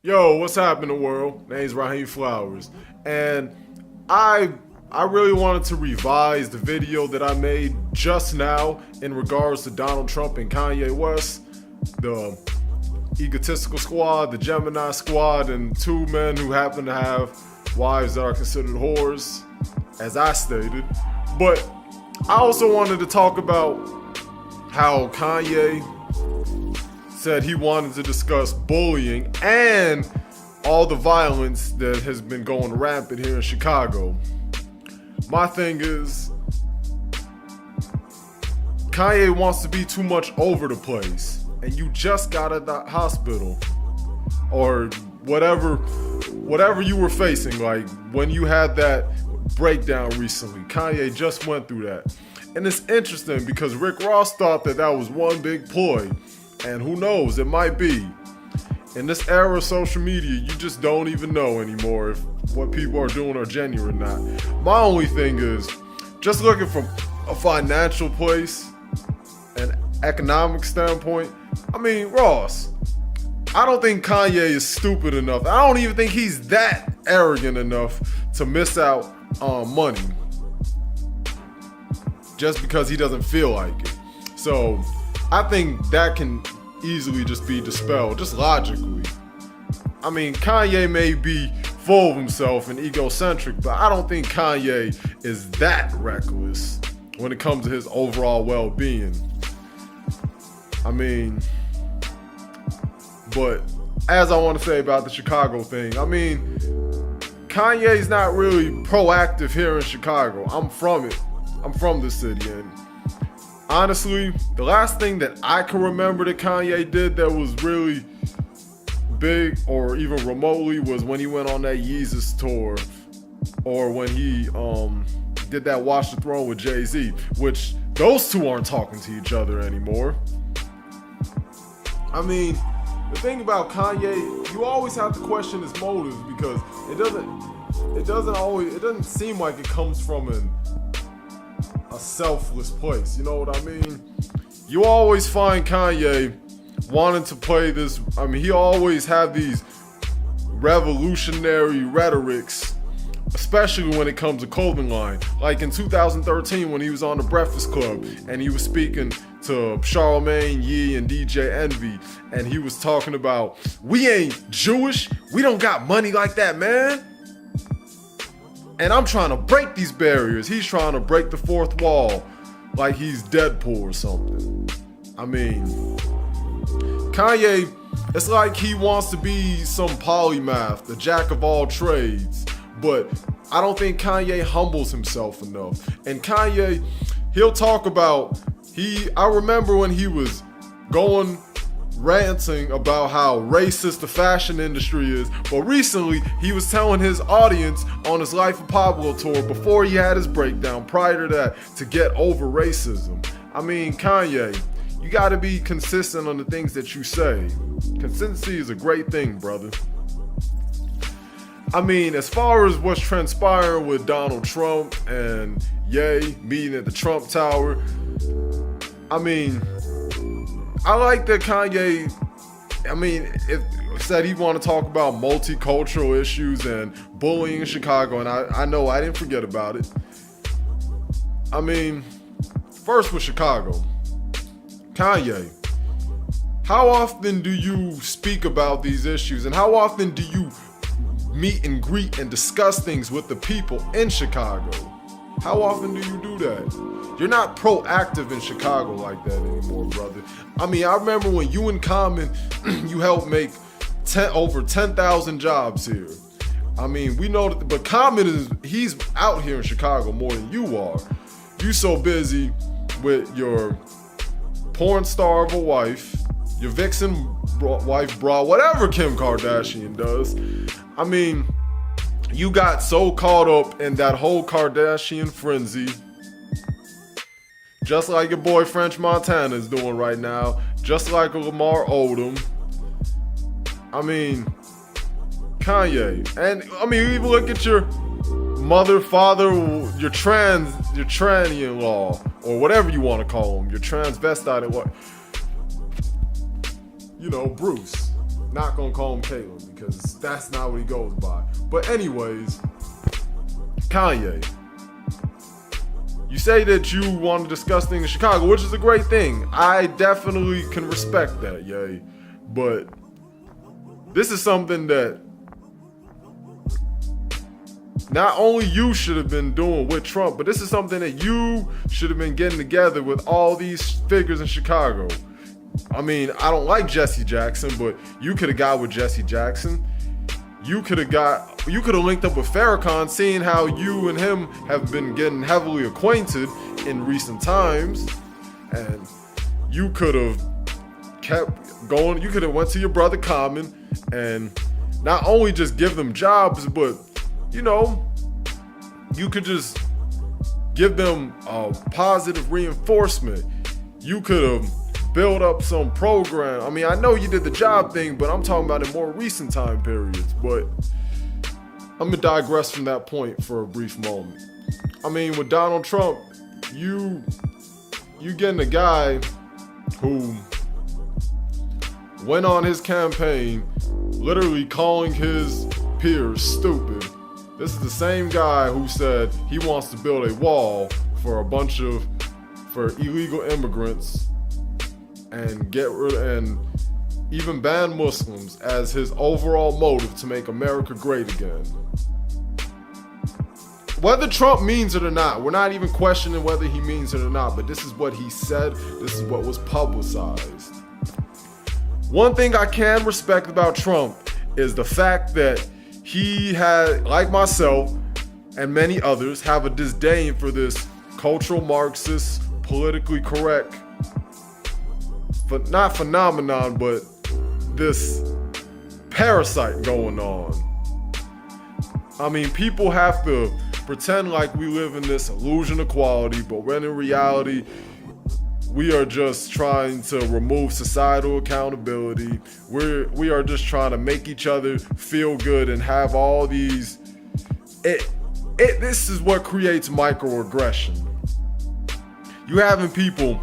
Yo, what's happening, world? Name's Raheem Flowers, and I I really wanted to revise the video that I made just now in regards to Donald Trump and Kanye West, the egotistical squad, the Gemini squad, and two men who happen to have wives that are considered whores, as I stated. But I also wanted to talk about how Kanye said he wanted to discuss bullying and all the violence that has been going rampant here in Chicago. My thing is, Kanye wants to be too much over the place, and you just got at the hospital or whatever you were facing, like when you had that breakdown recently. Kanye just went through that. And it's interesting because Rick Ross thought that was one big ploy. And who knows, it might be. In this era of social media, you just don't even know anymore if what people are doing are genuine or not. My only thing is, just looking from a financial place, an economic standpoint, I mean, Ross, I don't think Kanye is stupid enough. I don't even think he's that arrogant enough to miss out on money just because he doesn't feel like it. So I think that can easily just be dispelled, just logically. I mean, Kanye may be full of himself and egocentric, but I don't think Kanye is that reckless when it comes to his overall well-being. I mean, but as I want to say about the Chicago thing, I mean, Kanye's not really proactive here in Chicago. I'm from it. I'm from the city, and honestly, the last thing that I can remember that Kanye did that was really big or even remotely was when he went on that Yeezus tour, or when he did that Watch the Throne with Jay-Z, which those two aren't talking to each other anymore. I mean, the thing about Kanye, you always have to question his motives because it doesn't seem like it comes from a selfless place, you know what I mean? You always find Kanye wanting to play this, I mean, he always have these revolutionary rhetorics, especially when it comes to clothing line. Like in 2013 when he was on the Breakfast Club and he was speaking to Charlamagne, Yee, and DJ Envy, and he was talking about, we ain't Jewish, we don't got money like that, man. And I'm trying to break these barriers. He's trying to break the fourth wall like he's Deadpool or something. I mean, Kanye, it's like he wants to be some polymath, the jack of all trades. But I don't think Kanye humbles himself enough. And Kanye, he'll talk about, I remember when he was going ranting about how racist the fashion industry is, but recently he was telling his audience on his Life of Pablo tour before he had his breakdown prior to that to get over racism. I mean, Kanye, you gotta be consistent on the things that you say. Consistency is a great thing, brother. I mean, as far as what's transpiring with Donald Trump and Ye meeting at the Trump Tower, I mean, I like that Kanye, I mean, it said he want to talk about multicultural issues and bullying in Chicago, and I know I didn't forget about it. I mean, first with Chicago, Kanye, how often do you speak about these issues, and how often do you meet and greet and discuss things with the people in Chicago? How often do you do that? You're not proactive in Chicago like that anymore, brother. I mean, I remember when you and Common, you helped make over 10,000 jobs here. I mean, we know that, but Common he's out here in Chicago more than you are. You so busy with your porn star of a wife, your vixen wife bra, whatever Kim Kardashian does. I mean, you got so caught up in that whole Kardashian frenzy, just like your boy French Montana is doing right now, just like Lamar Odom. I mean, Kanye, and I mean, you even look at your mother, father, your tranny-in-law, or whatever you want to call him, your transvestite, what? You know, Bruce. Not gonna call him Caitlyn. because that's not what he goes by. But anyways, Kanye, you say that you want to discuss things in Chicago, which is a great thing. I definitely can respect that, yay. But this is something that not only you should have been doing with Trump, but this is something that you should have been getting together with all these figures in Chicago. I mean, I don't like Jesse Jackson, but you could have got with Jesse Jackson. You could have linked up with Farrakhan, seeing how you and him have been getting heavily acquainted in recent times. And you could have kept going. You could have went to your brother Common and not only just give them jobs, but, you know, you could just give them a positive reinforcement. You could have build up some program. I mean, I know you did the job thing, but I'm talking about in more recent time periods. But I'm gonna digress from that point for a brief moment. I mean, with Donald Trump, you getting a guy who went on his campaign literally calling his peers stupid. This is the same guy who said he wants to build a wall for illegal immigrants and and even ban Muslims as his overall motive to make America great again. Whether Trump means it or not, we're not even questioning whether he means it or not, but this is what he said, this is what was publicized. One thing I can respect about Trump is the fact that he had, like myself and many others, have a disdain for this cultural Marxist, politically correct, but not phenomenon, but this parasite going on. I mean, people have to pretend like we live in this illusion of equality, but when in reality, we are just trying to remove societal accountability. We are just trying to make each other feel good and have all these. This is what creates microaggression. You having people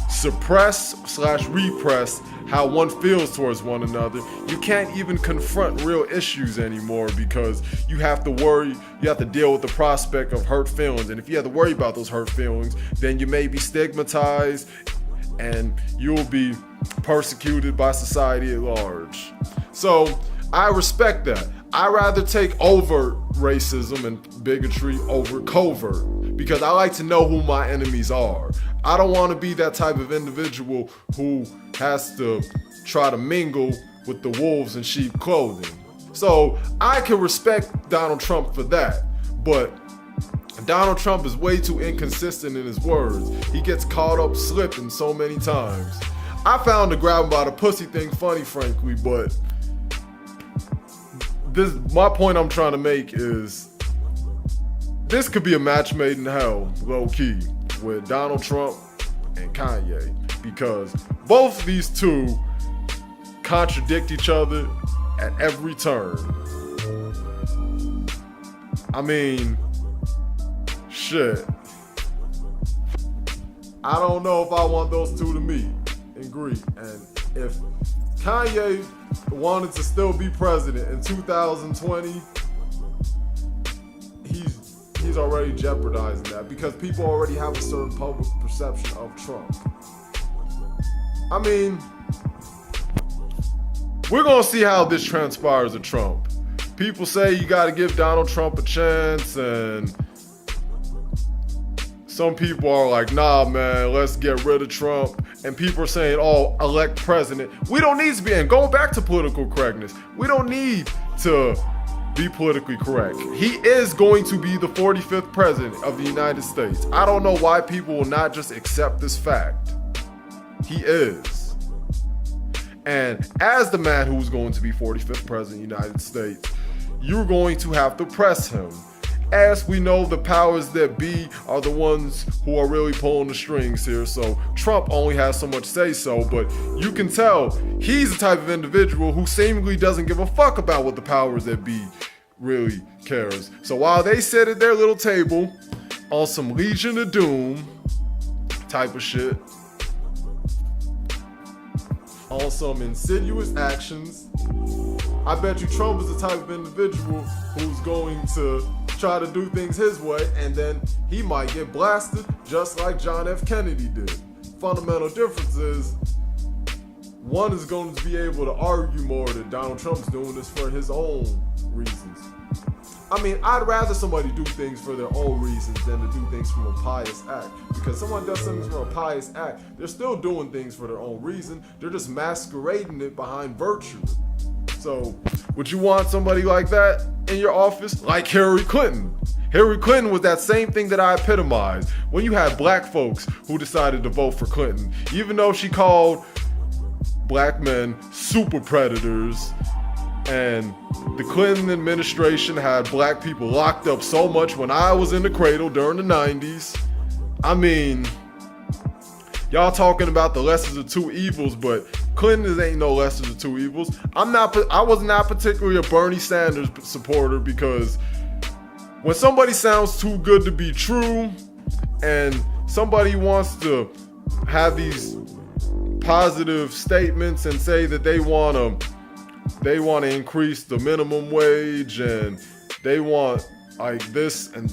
suppress/repress how one feels towards one another. You can't even confront real issues anymore because you have to deal with the prospect of hurt feelings. And if you have to worry about those hurt feelings, then you may be stigmatized and you'll be persecuted by society at large. So I respect that. I rather take overt racism and bigotry over covert because I like to know who my enemies are. I don't want to be that type of individual who has to try to mingle with the wolves in sheep clothing. So I can respect Donald Trump for that, but Donald Trump is way too inconsistent in his words. He gets caught up slipping so many times. I found the grab him by the pussy thing funny, frankly, but my point I'm trying to make is this could be a match made in hell, low key, with Donald Trump and Kanye, because both of these two contradict each other at every turn. I mean, shit. I don't know if I want those two to meet and greet. And if Kanye wanted to still be president in 2020, he's already jeopardizing that because people already have a certain public perception of Trump. I mean, we're gonna see how this transpires with Trump. People say you gotta give Donald Trump a chance, and some people are like, nah, man, let's get rid of Trump. And people are saying, oh, elect president. We don't need to be, and going back to political correctness, we don't need to be politically correct. He is going to be the 45th president of the United States. I don't know why people will not just accept this fact. He is. And as the man who's going to be 45th president of the United States, you're going to have to press him. As we know, the powers that be are the ones who are really pulling the strings here. So Trump only has so much say so, but you can tell he's the type of individual who seemingly doesn't give a fuck about what the powers that be really cares. So while they sit at their little table on some Legion of Doom type of shit, on some insidious actions, I bet you Trump is the type of individual who's going to try to do things his way, and then he might get blasted just like John F. Kennedy did. Fundamental difference is one is going to be able to argue more that Donald Trump's doing this for his own reasons. I mean, I'd rather somebody do things for their own reasons than to do things from a pious act. Because someone does something from a pious act, they're still doing things for their own reason. They're just masquerading it behind virtue. So, would you want somebody like that in your office? Like Hillary Clinton. Hillary Clinton was that same thing that I epitomized. When you had black folks who decided to vote for Clinton, even though she called black men super predators, and the Clinton administration had black people locked up so much when I was in the cradle during the 90s. I mean, y'all talking about the lessers of two evils, but Clinton ain't no lessers of two evils. I was not particularly a Bernie Sanders supporter, because when somebody sounds too good to be true and somebody wants to have these positive statements and say that they want to increase the minimum wage, and they want like this, and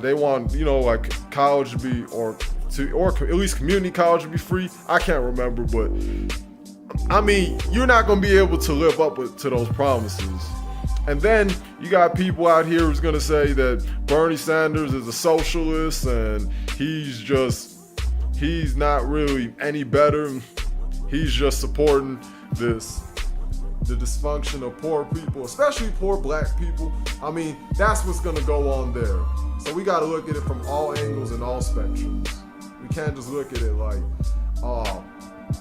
they want, you know, like college to be, or at least community college to be free. I can't remember, but I mean, you're not going to be able to live up to those promises. And then you got people out here who's going to say that Bernie Sanders is a socialist and he's not really any better. He's just supporting the dysfunction of poor people, especially poor black people. I mean, that's what's going to go on there. So we got to look at it from all angles and all spectrums. We can't just look at it like, oh,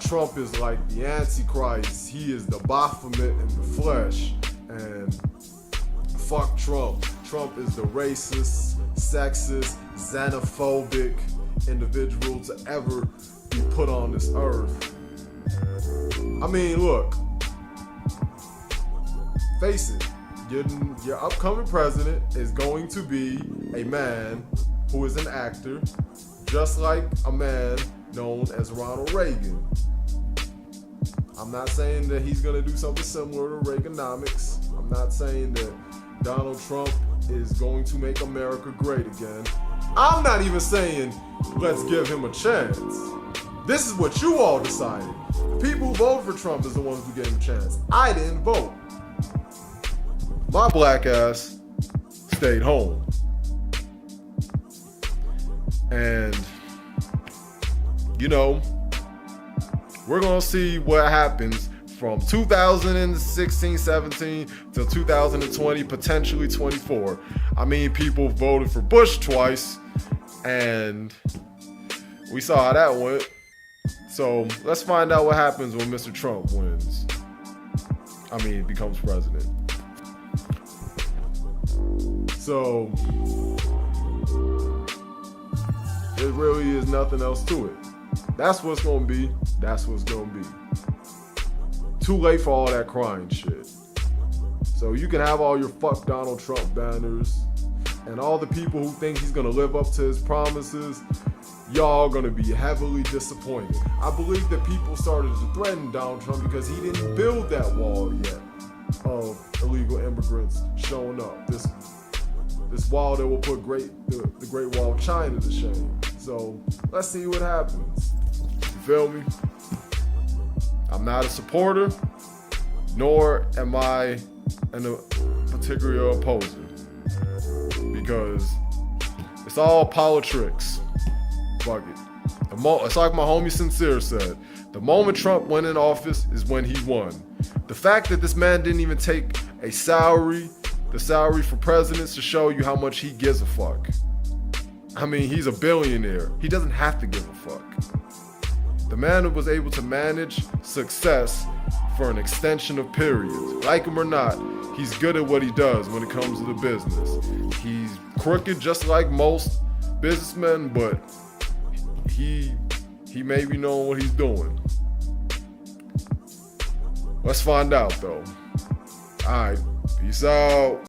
Trump is like the Antichrist. He is the Baphomet in the flesh. And fuck Trump. Trump is the racist, sexist, xenophobic individual to ever be put on this earth. I mean, look. Face it. Your upcoming president is going to be a man who is an actor, just like a man known as Ronald Reagan. I'm not saying that he's going to do something similar to Reaganomics. I'm not saying that Donald Trump is going to make America great again. I'm not even saying let's give him a chance. This is what you all decided. The people who voted for Trump is the ones who gave him a chance. I didn't vote. My black ass stayed home. And, you know, we're going to see what happens from 2016, 17 till 2020, potentially 24. I mean, people voted for Bush twice, and we saw how that went. So let's find out what happens when Mr. Trump wins. I mean, becomes president. So there really is nothing else to it. That's what's gonna be. That's what's gonna be. Too late for all that crying shit. So you can have all your fuck Donald Trump banners and all the people who think he's gonna live up to his promises. Y'all gonna be heavily disappointed. I believe that people started to threaten Donald Trump because he didn't build that wall yet of illegal immigrants showing up. This wall that will put the Great Wall of China to shame. So let's see what happens. You feel me? I'm not a supporter, nor am I a particular opposer, because it's all politics. Fuck it. It's like my homie Sincere said, the moment Trump went in office is when he won. The fact that this man didn't even take a salary, the salary for presidents, to show you how much he gives a fuck. I mean, he's a billionaire. He doesn't have to give a fuck. The man was able to manage success for an extension of periods. Like him or not, he's good at what he does when it comes to the business. He's crooked just like most businessmen, but he may be knowing what he's doing. Let's find out though. All right, peace out.